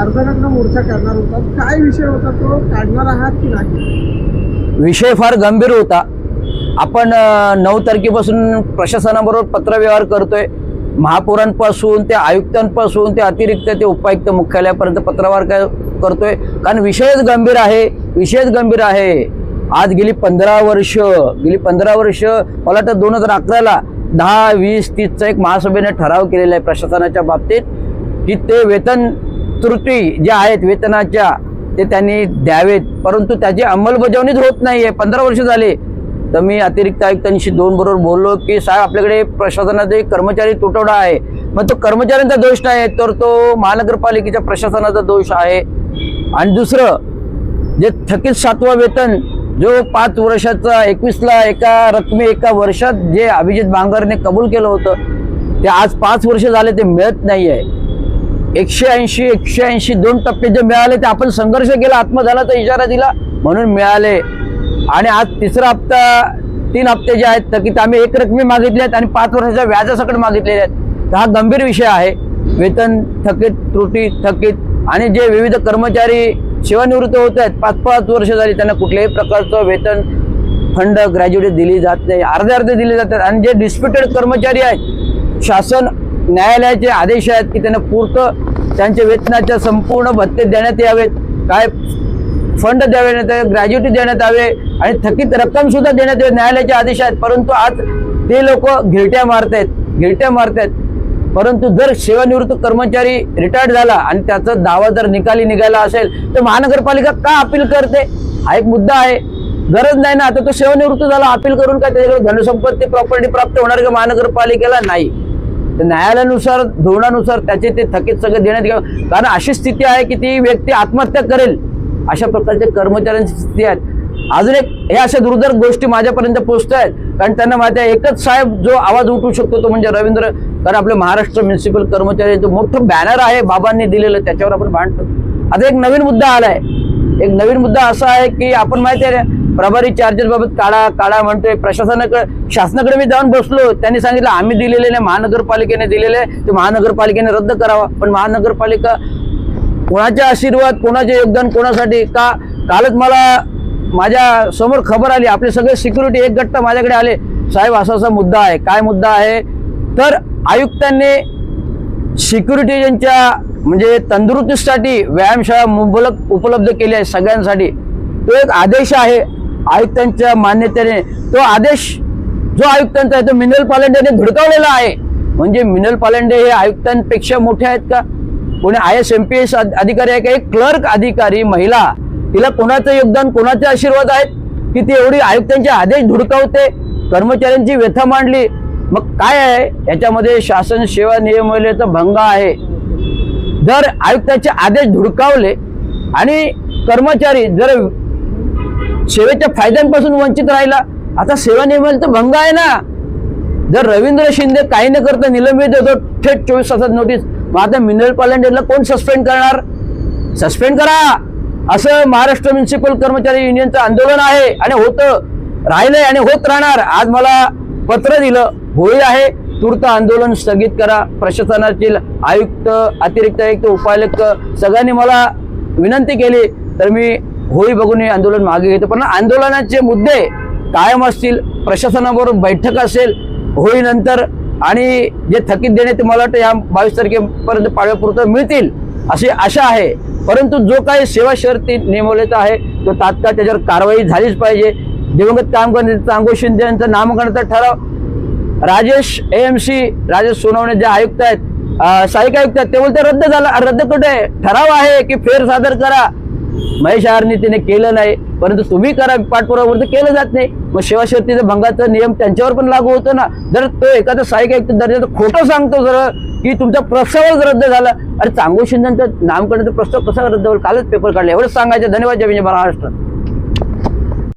अर्धनग्न मोर्चा करणार होता, काय विषय होता तो, काढणार आहात की नाही? विषय फार गंभीर होता. आपण 9 तारखेपासून प्रशासनाबरोबर पत्रव्यवहार करतोय. महापौरांपासून ते आयुक्तांपासून ते अतिरिक्त ते उपायुक्त मुख्यालयापर्यंत पत्रव्यवहार करतोय, कारण विषयच गंभीर आहे. आज गेली 15 वर्ष मला वाटतं 2011ला 10, 20, 30चा एक महासभेने ठराव केलेला आहे प्रशासनाच्या बाबतीत की ते वेतन त्रुटी ज्या आहेत वेतनाच्या ते त्यांनी द्यावेत, परंतु त्याची अंमलबजावणीच होत नाहीये. 15 वर्ष झाले. तर मी अतिरिक्त आयुक्तांशी 2 बरोबर बोललो की साहेब आपल्याकडे प्रशासनाचे कर्मचारी तुटवडा आहे. मग तो कर्मचाऱ्यांचा दोष नाही तर तो महानगरपालिकेच्या प्रशासनाचा दोष आहे. आणि दुसरं जे थकीत 7वं वेतन जो 5 वर्षाचा 21ला एका वर्षात जे अभिजित बांगरने कबूल केलं होतं ते आज 5 वर्ष झाले ते मिळत नाही आहे. 180 2 टप्पे जे मिळाले ते आपण संघर्ष केला, आत्मदलाचा इशारा दिला म्हणून मिळाले. आणि आज 3रा हप्ता 3 हप्ते जे आहेत थकीत आम्ही एक रकमी मागितले आहेत आणि 5 वर्षाच्या व्याजासकट मागितलेले आहेत. तर हा गंभीर विषय आहे. वेतन थकीत त्रुटी थकीत आणि जे विविध कर्मचारी सेवानिवृत्त होत आहेत 5-5 वर्ष झाली त्यांना कुठल्याही प्रकारचं वेतन फंड ग्रॅज्युएटी दिली जात नाही, अर्धे दिले जातात. आणि जे डिस्प्युटेड कर्मचारी आहेत शासन न्यायालयाचे आदेश आहेत की त्यांना पूर्ण त्यांच्या वेतनाच्या संपूर्ण भत्ते देण्यात यावेत, काय फंड देण्यात यावे, ग्रॅज्युएटी देण्यात यावे आणि थकीत रक्कम सुद्धा देण्यात यावे, न्यायालयाचे आदेश आहेत. परंतु आज ते लोक गिरट्या मारतायत. परंतु जर सेवानिवृत्त कर्मचारी रिटायर्ड झाला आणि त्याचा दावा जर निकाली निघाला असेल तर महानगरपालिका का अपील करते? हा एक मुद्दा आहे. गरज नाही ना. आता तो सेवानिवृत्त झाला, अपील करून काय त्याच्याकडे धनसंपत्ती प्रॉपर्टी प्राप्त होणार का महानगरपालिकेला? नाही. तर न्यायालयानुसार धोरणानुसार त्याचे ते थकीत सगळे देण्यात यावं, कारण अशी स्थिती आहे की ती व्यक्ती आत्महत्या करेल अशा प्रकारच्या कर्मचाऱ्यांची स्थिती आहे. अजून एक हे अशा दुर्धर गोष्टी माझ्यापर्यंत पोहोचत आहेत, कारण त्यांना माहिती आहे एकच साहेब जो आवाज उठवू शकतो तो म्हणजे रवींद्र. कारण आपले महाराष्ट्र म्युन्सिपल कर्मचाऱ्यांचं मोठं बॅनर आहे बाबांनी दिलेलं, त्याच्यावर आपण भांडतो. आता एक नवीन मुद्दा आलाय. एक नवीन मुद्दा असा आहे की आपण माहिती आहे प्रभारी चार्जेस बाबत काढा म्हणतोय. शासनाकडे मी जाऊन बसलो, त्यांनी सांगितलं आम्ही दिलेले नाही, महानगरपालिकेने दिलेले, ते महानगरपालिकेने रद्द करावा. पण महानगरपालिका कोणाचे आशीर्वाद, कोणाचे योगदान, कोणासाठी का? कालच मला माझ्या समोर खबर आली, आपले सगळे सिक्युरिटी एक गट्टा माझ्याकडे आले, साहेब असा मुद्दा आहे. काय मुद्दा आहे? तर आयुक्तांनी सिक्युरिटीजनच्या म्हणजे तंदुरुस्तीसाठी व्यायामशाळा मुबलक उपलब्ध केली आहे सगळ्यांसाठी. तो एक आदेश आहे आयुक्तांच्या मान्यतेने. तो आदेश जो आयुक्तांचा आहे तो मिनल पालंडेने धुडकावलेला आहे. म्हणजे मिनल पालंडे हे आयुक्तांपेक्षा मोठे आहेत का? कोणी IAS-MPS अधिकारी आहे का? एक क्लर्क अधिकारी महिला, तिला कोणाचं योगदान, कोणाचे आशीर्वाद आहेत की ती एवढी आयुक्तांचे आदेश धुडकावते, कर्मचाऱ्यांची व्यथा मांडली? मग काय आहे याच्यामध्ये? शासन सेवा नियमावलीचा भंग आहे. जर आयुक्ताचे आदेश धुडकावले आणि कर्मचारी जर सेवेच्या फायद्यांपासून वंचित राहिला, आता सेवा नियमावलीचा भंग आहे ना. जर रवींद्र शिंदे काही न करता निलंबित होतो, थेट 24 तासात नोटीस, मग आता मिनल पालंडेला कोण सस्पेंड करणार? सस्पेंड करा. असं महाराष्ट्र म्युन्सिपल कर्मचारी युनियनचं आंदोलन आहे आणि होतं राहिलंय आणि होत राहणार. आज मला पत्र दिलं, होळी आहे, तूर्त आंदोलन स्थगित करा. प्रशासनातील आयुक्त, अतिरिक्त आयुक्त, उपायुक्त सगळ्यांनी मला विनंती केली, तर मी होळी बघून हे आंदोलन मागे घेतो. पण आंदोलनाचे मुद्दे कायम असतील, प्रशासनाबरोबर बैठक असेल होळीनंतर, आणि जे थकीत देणे ते मला वाटतं या 22 तारखेपर्यंत पाळव्यापुरतं मिळतील अशी आशा आहे. परंतु जो काही सेवा शर्ती नेमवलेला आहे तो तात्काळ त्याच्यावर कारवाई झालीच पाहिजे. दिवंगत कामगार चांगो शिंदे यांचं नामकरणाचा ठराव राजेश सोनवणे जे आयुक्त आहेत, सहाय्यक आयुक्त आहेत, ते बोलते रद्द झाला. रद्द कुठे? ठराव आहे की फेर सादर करा. महेश आरनीतीने केलं नाही, परंतु तुम्ही करा, पाठपुरावा केलं जात नाही. मग सेवा शर्तीचा भंगाचा नियम त्यांच्यावर पण लागू होतो ना. जर तो एखादा सहाय्यक आयुक्त दर्जाचं खोटं सांगतो जर की तुमचा प्रस्तावच रद्द झाला, अरे चांगो शिंदेचं नामकरणाचा प्रस्ताव कसा रद्द होईल? कालच पेपर काढले. एवढंच सांगायचं. धन्यवाद. जय महाराष्ट्र.